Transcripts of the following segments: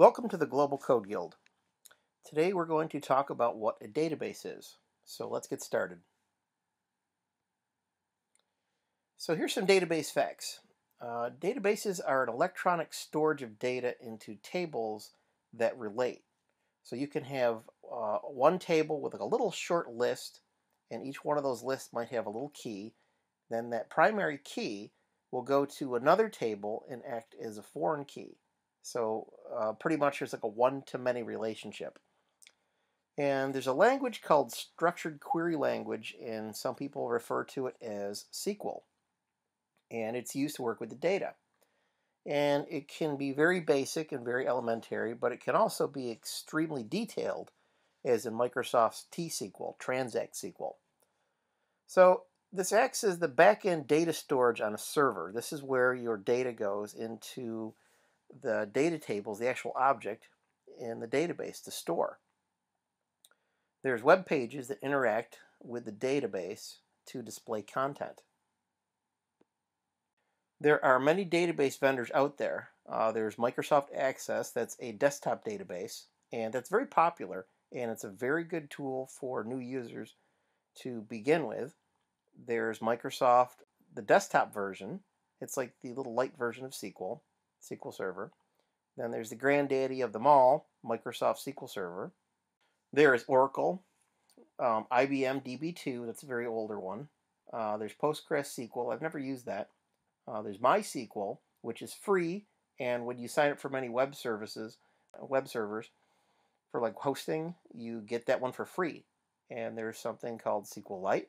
Welcome to the Global Code Guild. Today we're going to talk about what a database is. So let's get started. So here's some database facts. Databases are an electronic storage of data into tables that relate. So you can have one table with a little short list, and each one of those lists might have a little key. Then that primary key will go to another table and act as a foreign key. So pretty much there's like a one-to-many relationship. And there's a language called structured query language, and some people refer to it as SQL. And it's used to work with the data. And it can be very basic and very elementary, but it can also be extremely detailed, as in Microsoft's T-SQL, Transact SQL. So this acts as the back-end data storage on a server. This is where your data goes into the data tables, the actual object in the database to store. There's web pages that interact with the database to display content. There are many database vendors out there. There's Microsoft Access, that's a desktop database, and that's very popular, and it's a very good tool for new users to begin with. There's Microsoft, the desktop version. It's like the little light version of SQL Server. Then there's the granddaddy of them all, Microsoft SQL Server. There is Oracle, IBM DB2, that's a very older one. There's PostgreSQL, I've never used that. There's MySQL, which is free, and when you sign up for many web servers for like hosting, you get that one for free. And there's something called SQLite.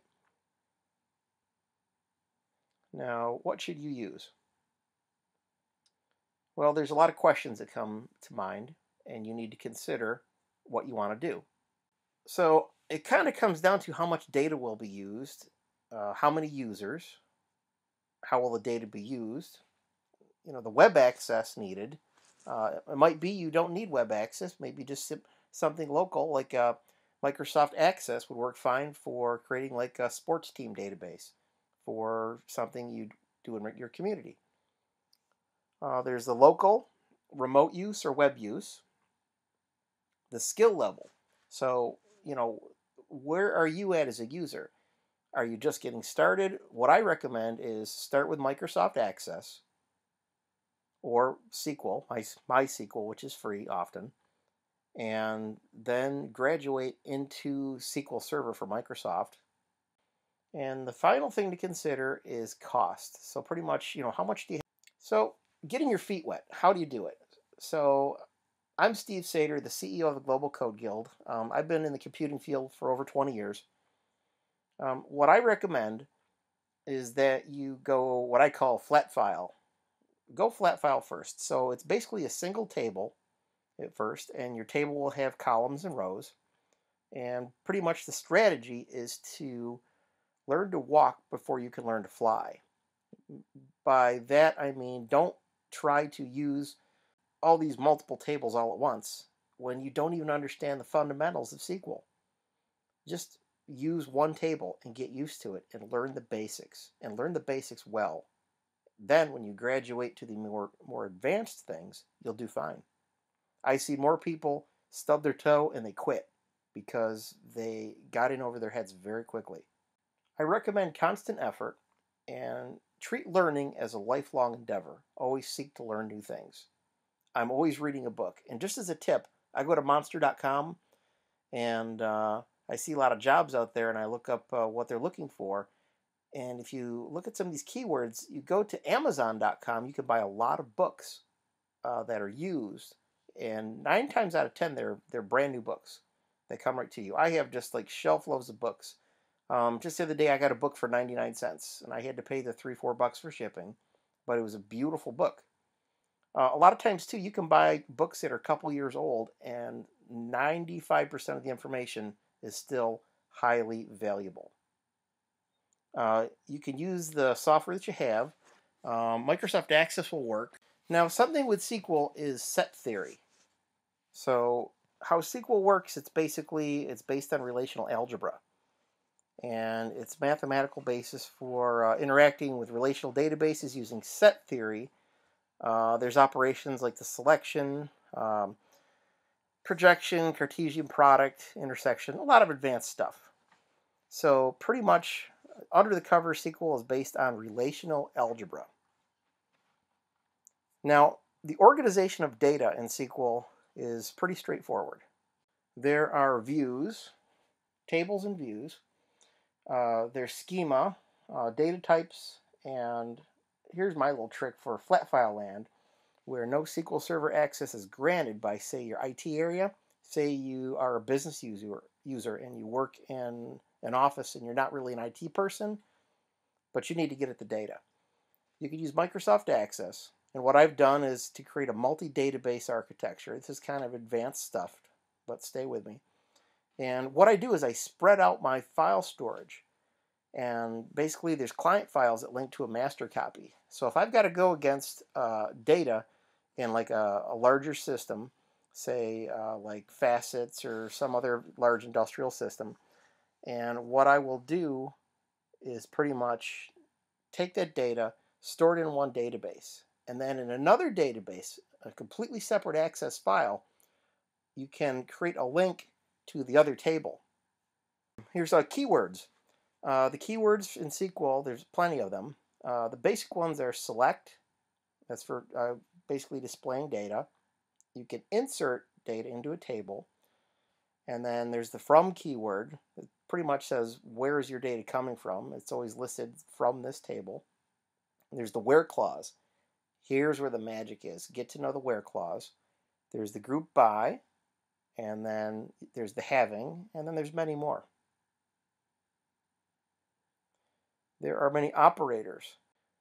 Now, what should you use? Well, there's a lot of questions that come to mind, and you need to consider what you want to do. So it kind of comes down to how much data will be used, how many users, how will the data be used, the web access needed. It might be you don't need web access, maybe just something local like Microsoft Access would work fine for creating like a sports team database for something you do in your community. There's the local, remote use, or web use. The skill level. So, where are you at as a user? Are you just getting started? What I recommend is start with Microsoft Access or SQL, MySQL, which is free often, and then graduate into SQL Server for Microsoft. And the final thing to consider is cost. So pretty much, how much do you have? So getting your feet wet, how do you do it? So I'm Steve Sater, the CEO of the Global Code Guild. I've been in the computing field for over 20 years. What I recommend is that you go what I call flat file. Go flat file first. So it's basically a single table at first, and your table will have columns and rows. And pretty much the strategy is to learn to walk before you can learn to fly. By that I mean don't try to use all these multiple tables all at once when you don't even understand the fundamentals of SQL. Just use one table and get used to it and learn the basics, and learn the basics well. Then when you graduate to the more advanced things, you'll do fine. I see more people stub their toe and they quit because they got in over their heads very quickly. I recommend constant effort and treat learning as a lifelong endeavor. Always seek to learn new things. I'm always reading a book. And just as a tip, I go to monster.com and I see a lot of jobs out there, and I look up what they're looking for. And if you look at some of these keywords, you go to amazon.com, you can buy a lot of books that are used. And 9 times out of 10, they're brand new books. They come right to you. I have just like shelf loads of books. Just the other day, I got a book for 99 cents, and I had to pay the $3-4 for shipping, but it was a beautiful book. A lot of times, too, you can buy books that are a couple years old, and 95% of the information is still highly valuable. You can use the software that you have. Microsoft Access will work. Now, something with SQL is set theory. So how SQL works, it's based on relational algebra. And its mathematical basis for interacting with relational databases using set theory. There's operations like the selection, um, projection, Cartesian product, intersection, a lot of advanced stuff. So pretty much under the cover, SQL is based on relational algebra. Now, the organization of data in SQL is pretty straightforward. There are views, tables and views. There's schema, data types, and here's my little trick for flat file land, where no SQL Server access is granted by, say, your IT area. Say you are a business user and you work in an office and you're not really an IT person, but you need to get at the data. You could use Microsoft Access. And what I've done is to create a multi-database architecture. This is kind of advanced stuff, but stay with me. And what I do is I spread out my file storage. And basically, there's client files that link to a master copy. So if I've got to go against data in like a larger system, say like Facets or some other large industrial system, and what I will do is pretty much take that data, store it in one database, and then in another database, a completely separate access file, you can create a link to the other table. Here's keywords. The keywords in SQL, there's plenty of them. The basic ones are select. That's for basically displaying data. You can insert data into a table. And then there's the from keyword. It pretty much says where is your data coming from. It's always listed from this table. There's the where clause. Here's where the magic is. Get to know the where clause. There's the group by. And then there's the having. And then there's many more. There are many operators.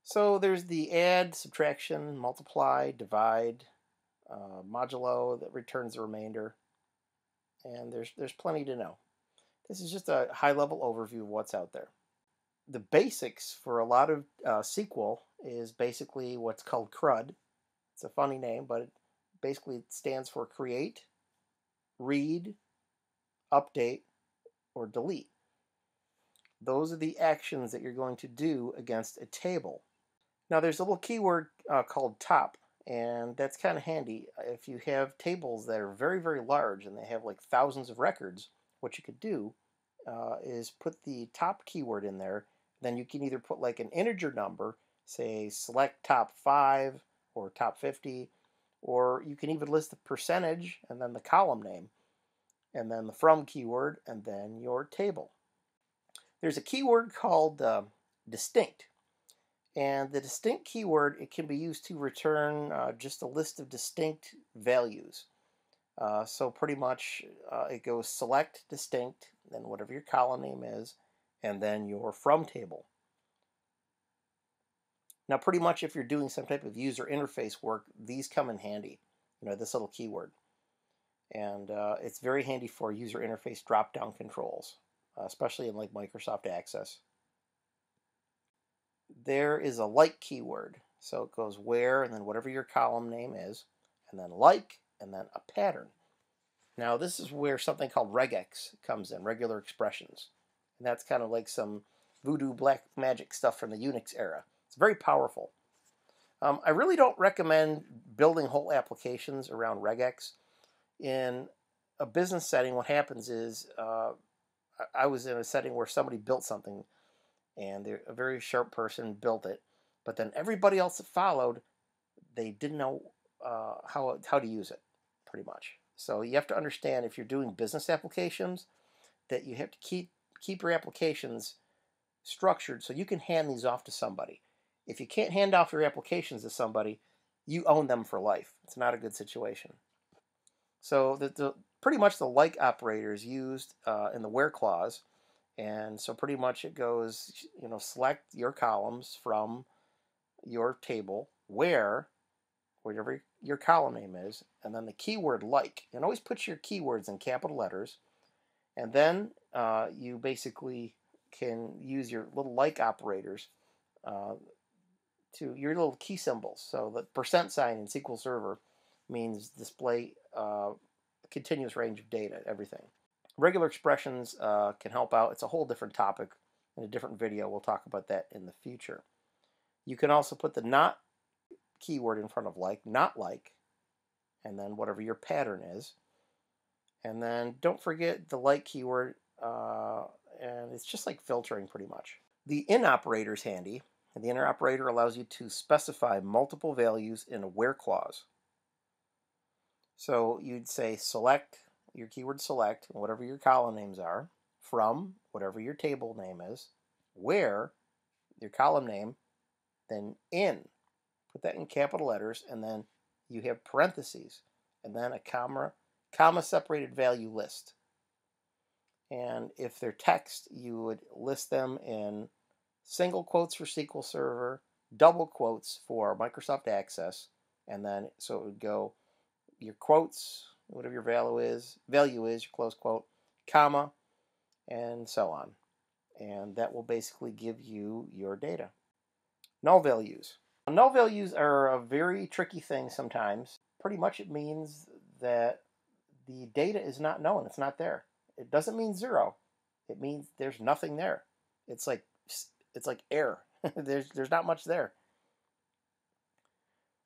So there's the add, subtraction, multiply, divide, modulo that returns the remainder. And there's plenty to know. This is just a high-level overview of what's out there. The basics for a lot of SQL is basically what's called CRUD. It's a funny name, but it basically stands for create, read, update, or delete. Those are the actions that you're going to do against a table. Now there's a little keyword called top, and that's kind of handy. If you have tables that are very, very large and they have like thousands of records, what you could do is put the top keyword in there. Then you can either put like an integer number, say select top 5 or top 50, or you can even list the percentage and then the column name, and then the from keyword, and then your table. There's a keyword called distinct. And the distinct keyword, it can be used to return just a list of distinct values. So pretty much it goes select distinct, then whatever your column name is, and then your from table. Now pretty much if you're doing some type of user interface work, these come in handy, this little keyword. And it's very handy for user interface drop-down controls, especially in like Microsoft Access. There is a like keyword. So it goes where, and then whatever your column name is, and then like, and then a pattern. Now this is where something called regex comes in, regular expressions. And that's kind of like some voodoo black magic stuff from the Unix era. It's very powerful. I really don't recommend building whole applications around regex. In a business setting, what happens is, I was in a setting where somebody built something, and a very sharp person built it, but then everybody else that followed, they didn't know how to use it, pretty much. So you have to understand, if you're doing business applications, that you have to keep your applications structured so you can hand these off to somebody. If you can't hand off your applications to somebody, you own them for life. It's not a good situation. So pretty much the like operator is used in the where clause. And so pretty much it goes, select your columns from your table, where, whatever your column name is, and then the keyword like. And always put your keywords in capital letters. And then you basically can use your little like operators to your little key symbols. So the percent sign in SQL Server means display a continuous range of data, everything. Regular expressions can help out. It's a whole different topic in a different video. We'll talk about that in the future. You can also put the not keyword in front of like, not like, and then whatever your pattern is. And then don't forget the like keyword, and it's just like filtering pretty much. The in operator is handy, and the inner operator allows you to specify multiple values in a where clause. So you'd say select, your keyword select, whatever your column names are, from, whatever your table name is, where, your column name, then in. Put that in capital letters, and then you have parentheses, and then a comma separated value list. And if they're text, you would list them in single quotes for SQL Server, double quotes for Microsoft Access, and then so it would go your quotes, whatever your value is, your close quote, comma, and so on. And that will basically give you your data. Null values. Null values are a very tricky thing sometimes. Pretty much it means that the data is not known. It's not there. It doesn't mean zero. It means there's nothing there. It's like air. there's not much there.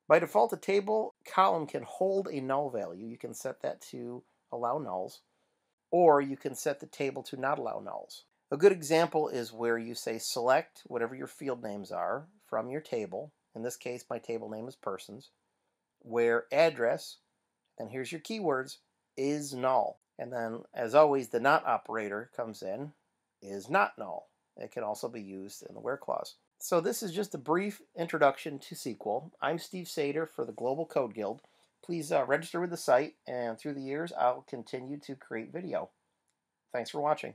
By default, a table column can hold a null value. You can set that to allow nulls, or you can set the table to not allow nulls. A good example is where you say select whatever your field names are from your table. In this case, my table name is persons, where address, and here's your keywords, is null. And then, as always, the not operator comes in, is not null. It can also be used in the where clause. So this is just a brief introduction to SQL. I'm Steve Sater for the Global Code Guild. Please register with the site, and through the years, I'll continue to create video. Thanks for watching.